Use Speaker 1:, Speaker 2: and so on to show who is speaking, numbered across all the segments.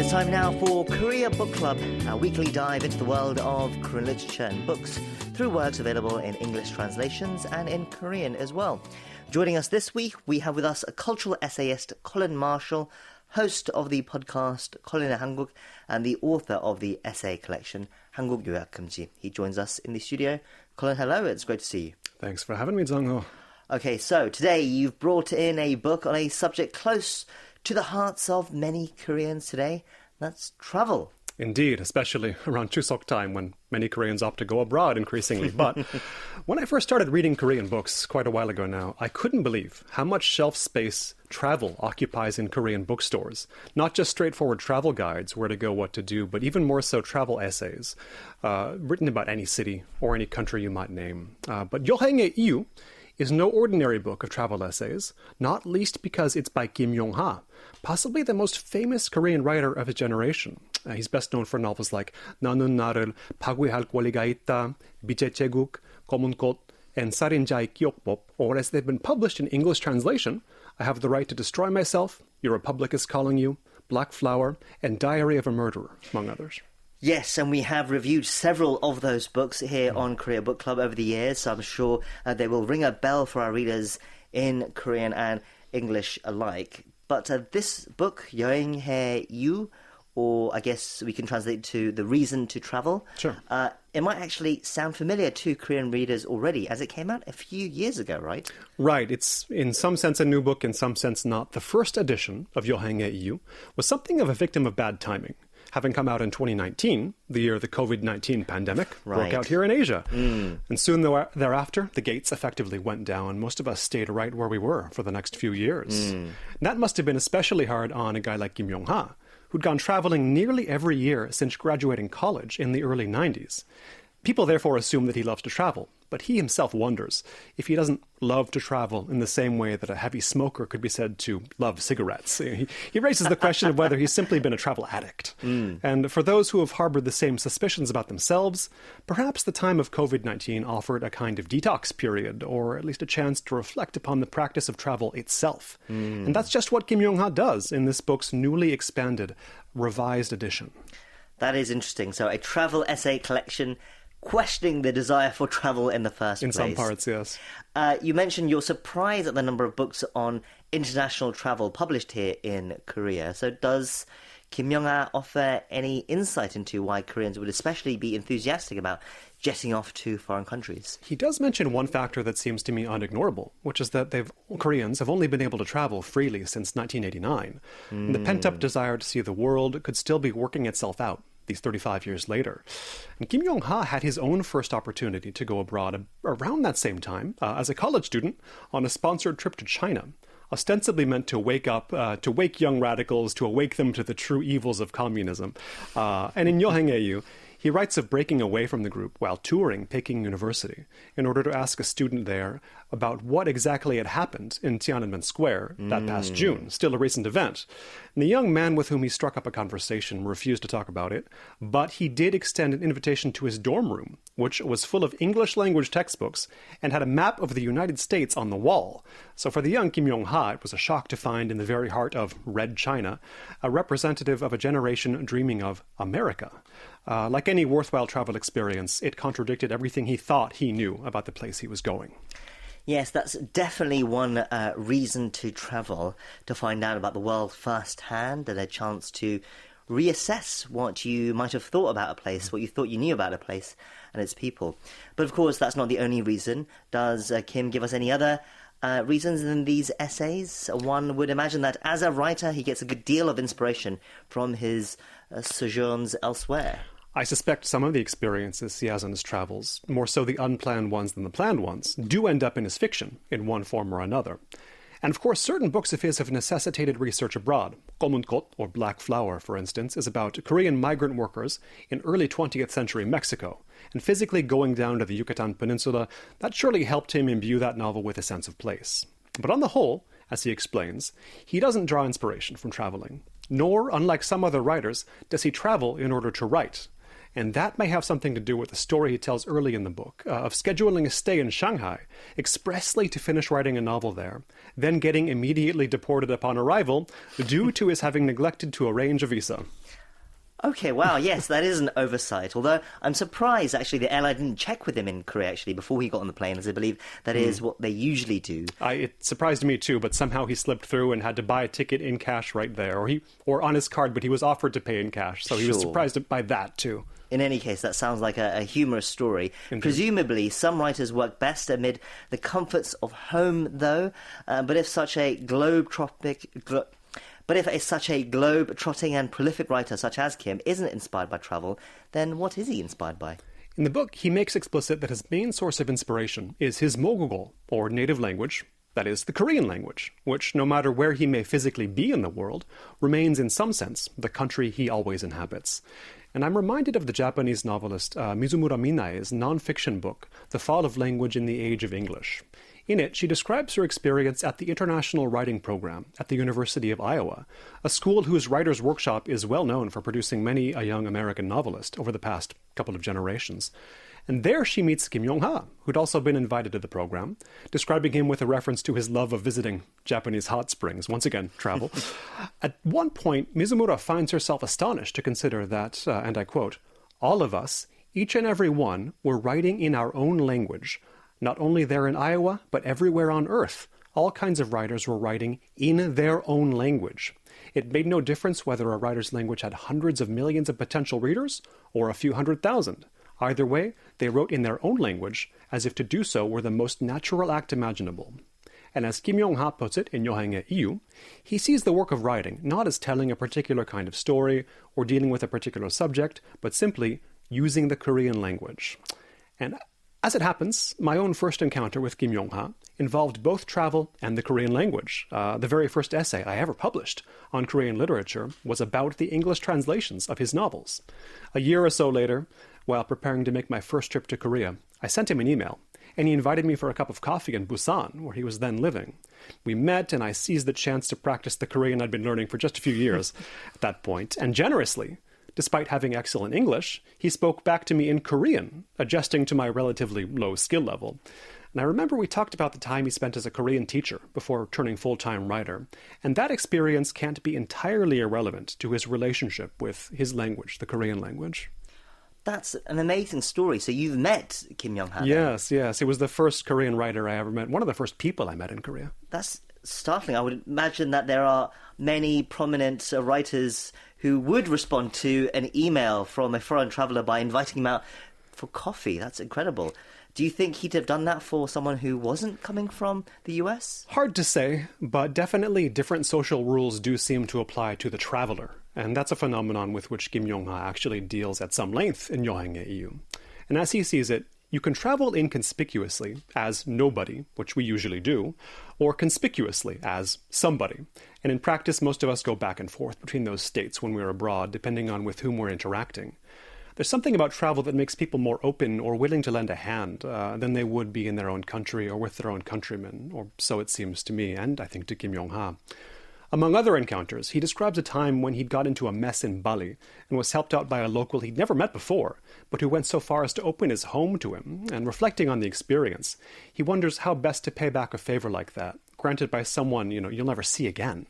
Speaker 1: It's time now for Korea Book Club, our weekly dive into the world of Korean literature and books through works available in English translations and in Korean as well. Joining us this week, we have with us a cultural essayist, Colin Marshall, host of the podcast Korean 한국, and the author of the essay collection 한국 요약 금지. He joins us in the studio. Colin, hello, it's great to see you.
Speaker 2: Thanks for having me, Jung-ho.
Speaker 1: Okay, so today you've brought in a book on a subject close to the hearts of many Koreans today. That's travel.
Speaker 2: Indeed, especially around Chuseok time when many Koreans opt to go abroad increasingly. But when I first started reading Korean books quite a while ago now, I couldn't believe how much shelf space travel occupies in Korean bookstores. Not just straightforward travel guides, where to go, what to do, but even more so travel essays written about any city or any country you might name. But 여행의 이유 is no ordinary book of travel essays, not least because it's by Kim Yong-ha, possibly the most famous Korean writer of his generation. He's best known for novels like 나는 나를 파괴할 권리가 있다, 빛의 제국, 검은 꽃, and 살인자의 기억법, or as they've been published in English translation, I Have the Right to Destroy Myself, Your Republic is Calling You, Black Flower, and Diary of a Murderer, among others.
Speaker 1: Yes, and we have reviewed several of those books here on Korea Book Club over the years, so I'm sure they will ring a bell for our readers in Korean and English alike. But this book, 여행의 이유, or I guess we can translate to The Reason to Travel,
Speaker 2: Sure.
Speaker 1: It might actually sound familiar to Korean readers already, as it came out a few years ago, right?
Speaker 2: Right. It's in some sense a new book, in some sense not. The first edition of 여행의 이유 was something of a victim of bad timing, having come out in 2019, the year the COVID-19 pandemic broke out here in Asia. And soon thereafter, the gates effectively went down. Most of us stayed right where we were for the next few years. And that must have been especially hard on a guy like Kim Yong-ha, who'd gone traveling nearly every year since graduating college in the early 90s. People therefore assume that he loves to travel, but he himself wonders if he doesn't love to travel in the same way that a heavy smoker could be said to love cigarettes. He raises the question of whether he's simply been a travel addict. And for those who have harbored the same suspicions about themselves, perhaps the time of COVID-19 offered a kind of detox period, or at least a chance to reflect upon the practice of travel itself. And that's just what Kim Yong-ha does in this book's newly expanded, revised edition.
Speaker 1: That is interesting. So a travel essay collection questioning the desire for travel in the first place.
Speaker 2: In some parts, yes.
Speaker 1: You mentioned you're surprised at the number of books on international travel published here in Korea. So does Kim Yong-ha offer any insight into why Koreans would especially be enthusiastic about jetting off to foreign countries?
Speaker 2: He does mention one factor that seems to me unignorable, which is that Koreans have only been able to travel freely since 1989. And the pent-up desire to see the world could still be working itself out these 35 years later. And Kim Yong-ha had his own first opportunity to go abroad around that same time as a college student on a sponsored trip to China, ostensibly meant to wake young radicals, to awake them to the true evils of communism. And in 여행의 이유, he writes of breaking away from the group while touring Peking University in order to ask a student there about what exactly had happened in Tiananmen Square that past June, still a recent event. And the young man with whom he struck up a conversation refused to talk about it, but he did extend an invitation to his dorm room, which was full of English language textbooks and had a map of the United States on the wall. So for the young Kim Yong-ha, it was a shock to find in the very heart of Red China a representative of a generation dreaming of America. Like any worthwhile travel experience, it contradicted everything he thought he knew about the place he was going.
Speaker 1: Yes, that's definitely one reason to travel, to find out about the world firsthand and a chance to reassess what you might have thought about a place, what you thought you knew about a place and its people. But of course, that's not the only reason. Does Kim give us any other reasons in these essays? One would imagine that as a writer, he gets a good deal of inspiration from his sojourns elsewhere.
Speaker 2: I suspect some of the experiences he has on his travels, more so the unplanned ones than the planned ones, do end up in his fiction in one form or another. And of course, certain books of his have necessitated research abroad. 검은 꽃, or Black Flower, for instance, is about Korean migrant workers in early 20th century Mexico. And physically going down to the Yucatan Peninsula, that surely helped him imbue that novel with a sense of place. But on the whole, as he explains, he doesn't draw inspiration from traveling. Nor, unlike some other writers, does he travel in order to write. And that may have something to do with the story he tells early in the book of scheduling a stay in Shanghai expressly to finish writing a novel there, then getting immediately deported upon arrival due to his having neglected to arrange a visa.
Speaker 1: Okay, wow, yes, that is an oversight. Although I'm surprised, actually, the airline didn't check with him in Korea, actually, before he got on the plane, as I believe that is what they usually do.
Speaker 2: It surprised me, too, but somehow he slipped through and had to buy a ticket in cash right there, or on his card, but he was offered to pay in cash, so he was surprised by that, too.
Speaker 1: In any case, that sounds like a humorous story. Indeed. Presumably, some writers work best amid the comforts of home, though. But if such a globe-trotting and prolific writer such as Kim isn't inspired by travel, then what is he inspired by?
Speaker 2: In the book, he makes explicit that his main source of inspiration is his Mogugo, or native language, that is, the Korean language, which, no matter where he may physically be in the world, remains in some sense the country he always inhabits. And I'm reminded of the Japanese novelist Mizumura Minae's non-fiction book, The Fall of Language in the Age of English. In it, she describes her experience at the International Writing Program at the University of Iowa, a school whose writer's workshop is well known for producing many a young American novelist over the past couple of generations. And there she meets Kim Yong-ha, who'd also been invited to the program, describing him with a reference to his love of visiting Japanese hot springs, once again, travel. At one point, Mizumura finds herself astonished to consider that, and I quote, "All of us, each and every one, were writing in our own language. Not only there in Iowa, but everywhere on Earth. All kinds of writers were writing in their own language. It made no difference whether a writer's language had hundreds of millions of potential readers or a few 100,000. Either way, they wrote in their own language, as if to do so were the most natural act imaginable." And as Kim Yong-ha puts it in 여행의 이유, he sees the work of writing not as telling a particular kind of story or dealing with a particular subject, but simply using the Korean language. And as it happens, my own first encounter with Kim Yong-ha involved both travel and the Korean language. The very first essay I ever published on Korean literature was about the English translations of his novels. A year or so later, while preparing to make my first trip to Korea, I sent him an email, and he invited me for a cup of coffee in Busan, where he was then living. We met, and I seized the chance to practice the Korean I'd been learning for just a few years at that point, and generously, despite having excellent English, he spoke back to me in Korean, adjusting to my relatively low skill level. And I remember we talked about the time he spent as a Korean teacher before turning full-time writer, and that experience can't be entirely irrelevant to his relationship with his language, the Korean language.
Speaker 1: That's an amazing story. So you've met Kim Yong-ha?
Speaker 2: Yes. He was the first Korean writer I ever met, one of the first people I met in Korea.
Speaker 1: That's startling. I would imagine that there are many prominent writers who would respond to an email from a foreign traveller by inviting him out for coffee. That's incredible. Do you think he'd have done that for someone who wasn't coming from the US?
Speaker 2: Hard to say, but definitely different social rules do seem to apply to the traveller. And that's a phenomenon with which Kim Yong-ha actually deals at some length in 여행의 이유. And as he sees it, you can travel inconspicuously as nobody, which we usually do, or conspicuously as somebody. And in practice, most of us go back and forth between those states when we're abroad, depending on with whom we're interacting. There's something about travel that makes people more open or willing to lend a hand than they would be in their own country or with their own countrymen, or so it seems to me, and I think to Kim Yong-ha. Among other encounters, he describes a time when he'd got into a mess in Bali and was helped out by a local he'd never met before, but who went so far as to open his home to him. And reflecting on the experience, he wonders how best to pay back a favor like that, granted by someone, you'll never see again.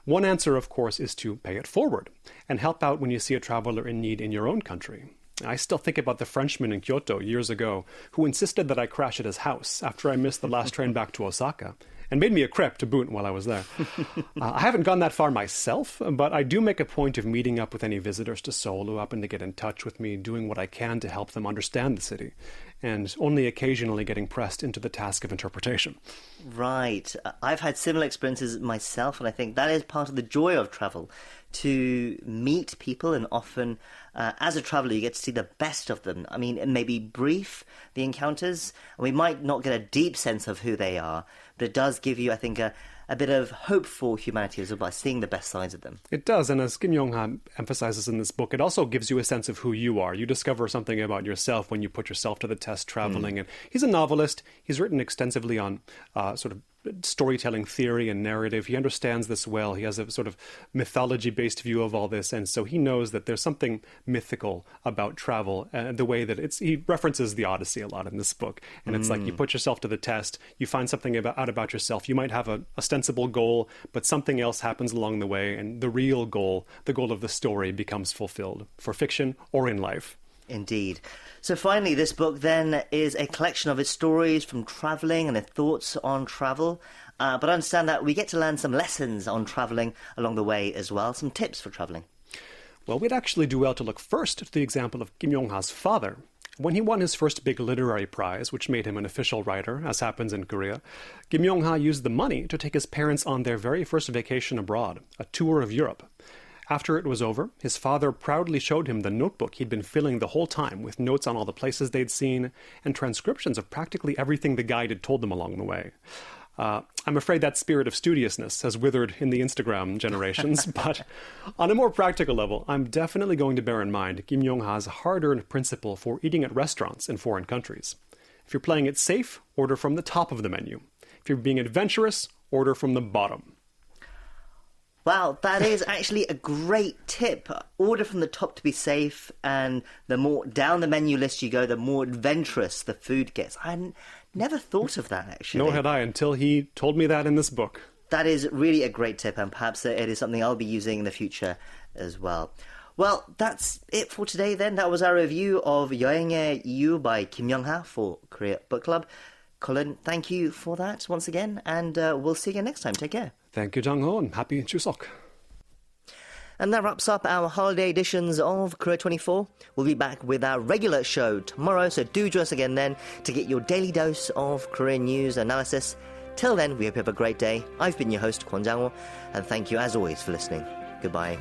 Speaker 2: One answer, of course, is to pay it forward and help out when you see a traveler in need in your own country. I still think about the Frenchman in Kyoto years ago who insisted that I crash at his house after I missed the last train back to Osaka, and made me a crepe to boot while I was there. I haven't gone that far myself, but I do make a point of meeting up with any visitors to Seoul who happen to get in touch with me, doing what I can to help them understand the city, and only occasionally getting pressed into the task of interpretation.
Speaker 1: Right. I've had similar experiences myself, and I think that is part of the joy of travel, to meet people, and often as a traveller you get to see the best of them. I mean, it may be brief, the encounters, and we might not get a deep sense of who they are, but it does give you, I think, a bit of hope for humanity as well by seeing the best sides of them.
Speaker 2: It does, and as Kim Yong-ha emphasizes in this book, it also gives you a sense of who you are. You discover something about yourself when you put yourself to the test traveling. And he's a novelist. He's written extensively on sort of storytelling theory and narrative. He understands this well. He has a sort of mythology-based view of all this, and so he knows that there's something mythical about travel, the way that he references the Odyssey a lot in this book. And it's like you put yourself to the test, you find something out about yourself. You might have an ostensible goal, but something else happens along the way, and the real goal, the goal of the story, becomes fulfilled for fiction or in life.
Speaker 1: Indeed. So finally, this book then is a collection of his stories from travelling and his thoughts on travel. But I understand that we get to learn some lessons on travelling along the way as well, some tips for travelling.
Speaker 2: Well, we'd actually do well to look first at the example of Kim Yong-ha's father. When he won his first big literary prize, which made him an official writer, as happens in Korea, Kim Yong-ha used the money to take his parents on their very first vacation abroad, a tour of Europe. After it was over, his father proudly showed him the notebook he'd been filling the whole time with notes on all the places they'd seen and transcriptions of practically everything the guide had told them along the way. I'm afraid that spirit of studiousness has withered in the Instagram generations, but on a more practical level, I'm definitely going to bear in mind Kim Yong-ha's hard-earned principle for eating at restaurants in foreign countries. If you're playing it safe, order from the top of the menu. If you're being adventurous, order from the bottom.
Speaker 1: Wow, that is actually a great tip. Order from the top to be safe, and the more down the menu list you go, the more adventurous the food gets. I never thought of that, actually.
Speaker 2: Nor had I, until he told me that in this book.
Speaker 1: That is really a great tip, and perhaps it is something I'll be using in the future as well. Well, that's it for today then. That was our review of 여행의 이유 by Kim Yong-ha for Korea Book Club. Colin, thank you for that once again, and we'll see you again next time. Take care.
Speaker 2: Thank you, Jang-ho, and happy Chuseok.
Speaker 1: And that wraps up our holiday editions of Korea24. We'll be back with our regular show tomorrow, so do join us again then to get your daily dose of Korean news analysis. Till then, we hope you have a great day. I've been your host, Kwon Jang-ho, and thank you as always for listening. Goodbye.